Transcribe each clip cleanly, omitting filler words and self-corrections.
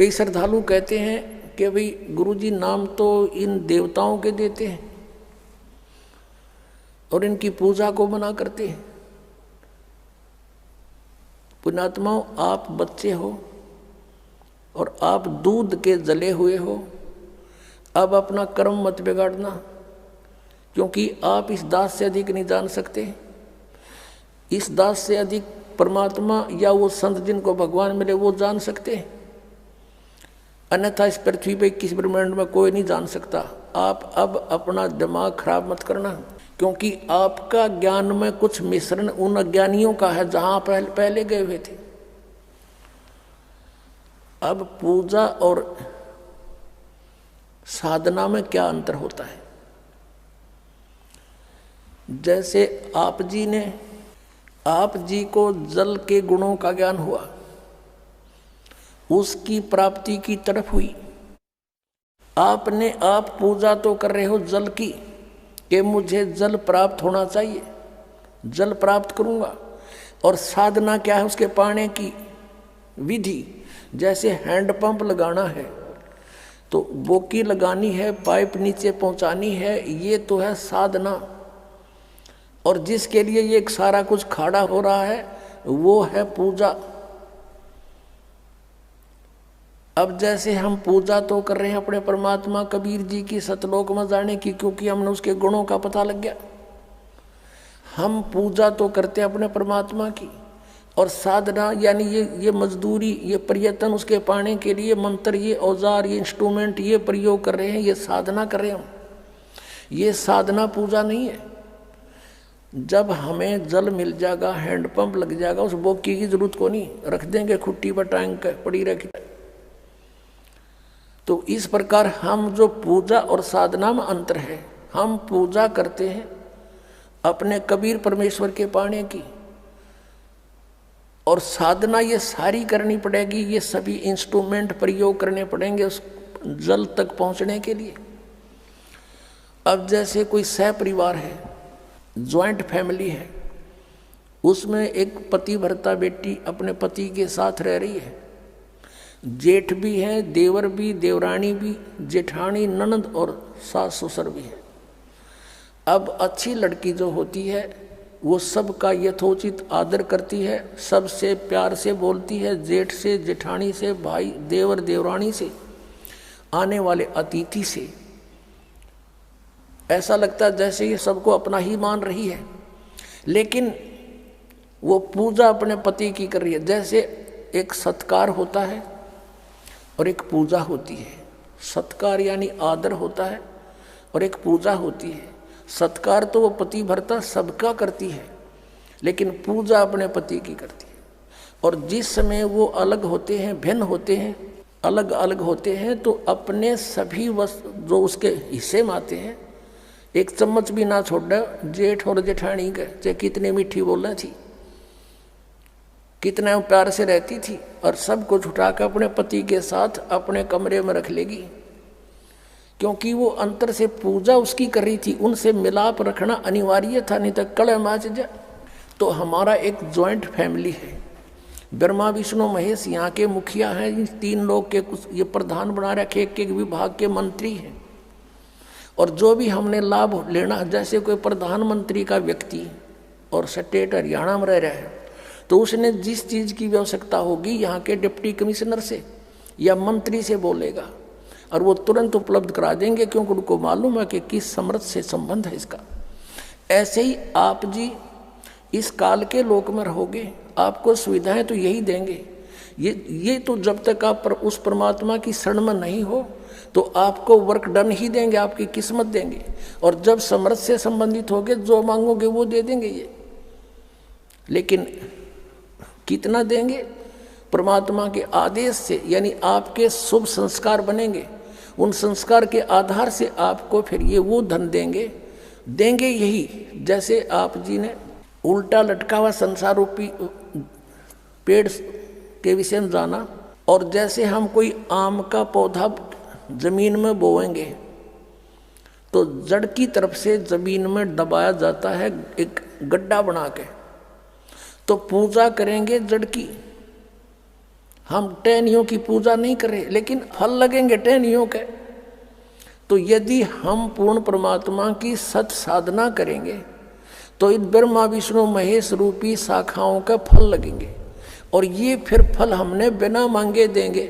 कई श्रद्धालु कहते हैं कि भाई गुरुजी नाम तो इन देवताओं के देते हैं और इनकी पूजा को मना करते हैं। पुण्यात्माओं, आप बच्चे हो और आप दूध के जले हुए हो। अब अपना कर्म मत बिगाड़ना, क्योंकि आप इस दास से अधिक नहीं जान सकते। इस दास से अधिक परमात्मा या वो संत जिनको भगवान मिले वो जान सकते हैं, अन्यथा इस पृथ्वी पे किस ब्रह्मांड में कोई नहीं जान सकता। आप अब अपना दिमाग खराब मत करना, क्योंकि आपका ज्ञान में कुछ मिश्रण उन अज्ञानियों का है जहां पहले गए हुए थे। अब पूजा और साधना में क्या अंतर होता है? जैसे आप जी को जल के गुणों का ज्ञान हुआ, उसकी प्राप्ति की तरफ हुई। आप पूजा तो कर रहे हो जल की कि मुझे जल प्राप्त होना चाहिए, जल प्राप्त करूंगा। और साधना क्या है? उसके पाने की विधि। जैसे हैंडपंप लगाना है तो बोकी लगानी है, पाइप नीचे पहुंचानी है, ये तो है साधना। और जिसके लिए ये सारा कुछ खड़ा हो रहा है वो है पूजा। अब जैसे हम पूजा तो कर रहे हैं अपने परमात्मा कबीर जी की सतलोक में जाने की, क्योंकि हमने उसके गुणों का पता लग गया। हम पूजा तो करते हैं अपने परमात्मा की, और साधना यानी ये मजदूरी, ये प्रयत्न उसके पाने के लिए मंत्र, ये औजार, ये इंस्ट्रूमेंट, ये प्रयोग कर रहे हैं, ये साधना कर रहे हैं हम। ये साधना पूजा नहीं है। जब हमें जल मिल जाएगा, हैंडपंप लग जाएगा, उस बोकी की जरूरत को नहीं, रख देंगे खुट्टी पर टांग के पड़ी रखी। तो इस प्रकार हम जो पूजा और साधना में अंतर है, हम पूजा करते हैं अपने कबीर परमेश्वर के पाने की, और साधना ये सारी करनी पड़ेगी, ये सभी इंस्ट्रूमेंट प्रयोग करने पड़ेंगे उस जल तक पहुंचने के लिए। अब जैसे कोई सह परिवार है, ज्वाइंट फैमिली है, उसमें एक पति भरता बेटी अपने पति के साथ रह रही है, जेठ भी है, देवर भी, देवरानी भी, जेठानी, ननद और सास ससुर भी है। अब अच्छी लड़की जो होती है वो सबका यथोचित आदर करती है, सबसे प्यार से बोलती है, जेठ से, जेठानी से, भाई, देवर, देवरानी से, आने वाले अतिथि से। ऐसा लगता है जैसे ये सबको अपना ही मान रही है, लेकिन वो पूजा अपने पति की कर रही है। जैसे एक सत्कार होता है और एक पूजा होती है। सत्कार यानी आदर होता है और एक पूजा होती है। सत्कार तो वो पति भरता सबका करती है, लेकिन पूजा अपने पति की करती है। और जिस समय वो अलग होते हैं, भिन्न होते हैं, अलग अलग होते हैं, तो अपने सभी वस्तु जो उसके हिस्से में आते हैं, एक चम्मच भी ना छोड़ दे, जेठ और जेठानी के, चाहे कितनी मीठी बोलना थी, कितना प्यार से रहती थी, और सब कुछ उठाकर अपने पति के साथ अपने कमरे में रख लेगी, क्योंकि वो अंतर से पूजा उसकी कर रही थी। उनसे मिलाप रखना अनिवार्य था, नहीं तो कलह मच जाए। तो हमारा एक जॉइंट फैमिली है, ब्रह्मा विष्णु महेश यहाँ के मुखिया हैं, इन तीन लोग के कुछ ये प्रधान बना रखे, एक एक विभाग के मंत्री हैं। और जो भी हमने लाभ लेना, जैसे कोई प्रधानमंत्री का व्यक्ति और स्टेट हरियाणा में रह रहा है, तो उसने जिस चीज़ की आवश्यकता होगी यहाँ के डिप्टी कमिश्नर से या मंत्री से बोलेगा, और वो तुरंत उपलब्ध करा देंगे, क्योंकि उनको मालूम है कि किस समर्थ से संबंध है इसका। ऐसे ही आप जी इस काल के लोक में रहोगे, आपको सुविधाएं तो यही देंगे। ये तो जब तक आप उस परमात्मा की शरण में नहीं हो तो आपको वर्क डन ही देंगे, आपकी किस्मत देंगे। और जब समर्थ से संबंधित होगे, जो मांगोगे वो दे देंगे ये। लेकिन कितना देंगे? परमात्मा के आदेश से, यानी आपके शुभ संस्कार बनेंगे, उन संस्कार के आधार से आपको फिर ये वो धन देंगे यही। जैसे आप जी ने उल्टा लटका हुआ संसार रूपी पेड़ के विषय में जाना, और जैसे हम कोई आम का पौधा जमीन में बोएंगे तो जड़ की तरफ से जमीन में दबाया जाता है एक गड्ढा बना के, तो पूजा करेंगे जड़ की। हम टहनियों की पूजा नहीं कर रहे, लेकिन फल लगेंगे टहनियों के। तो यदि हम पूर्ण परमात्मा की सत साधना करेंगे तो इन ब्रह्मा विष्णु महेश रूपी शाखाओं का फल लगेंगे, और ये फिर फल हमने बिना मांगे देंगे,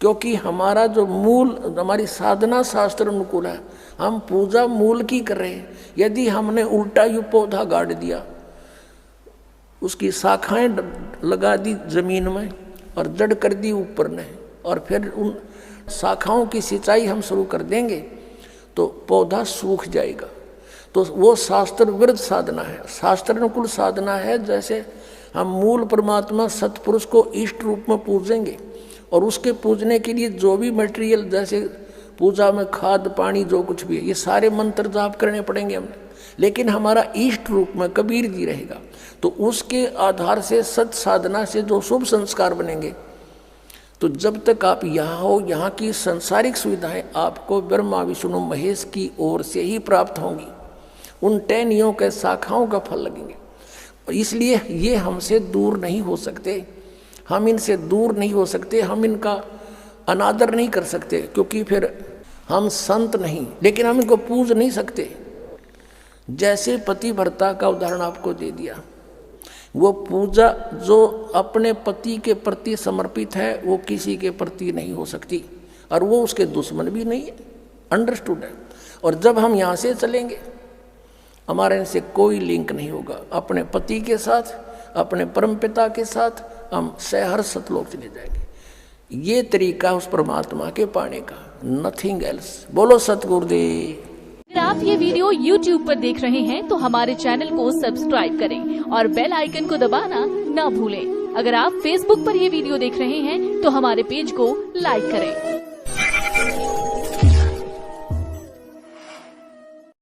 क्योंकि हमारा जो मूल, हमारी साधना शास्त्र अनुकूल है। हम पूजा मूल की कर रहे हैं। यदि हमने उल्टा यू पौधा गाड़ दिया, उसकी शाखाएं लगा दी जमीन में और जड़ कर दी ऊपर ने, और फिर उन शाखाओं की सिंचाई हम शुरू कर देंगे तो पौधा सूख जाएगा। तो वो शास्त्र विरुद्ध साधना है, शास्त्र अनुकूल साधना है। जैसे हम मूल परमात्मा सतपुरुष को इष्ट रूप में पूजेंगे, और उसके पूजने के लिए जो भी मटेरियल, जैसे पूजा में खाद पानी जो कुछ भी है, ये सारे मंत्र जाप करने पड़ेंगे हमें, लेकिन हमारा इष्ट रूप में कबीर जी रहेगा। तो उसके आधार से सत साधना से जो शुभ संस्कार बनेंगे, तो जब तक आप यहाँ हो, यहाँ की संसारिक सुविधाएं आपको ब्रह्मा विष्णु महेश की ओर से ही प्राप्त होंगी। उन टहनियों के शाखाओं का फल लगेंगे, और इसलिए ये हमसे दूर नहीं हो सकते, हम इनसे दूर नहीं हो सकते, हम इनका अनादर नहीं कर सकते, क्योंकि फिर हम संत नहीं, लेकिन हम इनको पूज नहीं सकते। जैसे पतिव्रता का उदाहरण आपको दे दिया, वो पूजा जो अपने पति के प्रति समर्पित है वो किसी के प्रति नहीं हो सकती, और वो उसके दुश्मन भी नहीं है, अंडरस्टूड है। और जब हम यहाँ से चलेंगे, हमारे इनसे कोई लिंक नहीं होगा, अपने पति के साथ, अपने परमपिता के साथ हम सहर्ष सतलोक चले जाएंगे। ये तरीका उस परमात्मा के पाने का, नथिंग एल्स। बोलो सतगुरुदेव। अगर आप ये वीडियो YouTube पर देख रहे हैं तो हमारे चैनल को सब्सक्राइब करें और बेल आइकन को दबाना ना भूलें। अगर आप Facebook पर ये वीडियो देख रहे हैं तो हमारे पेज को लाइक करें।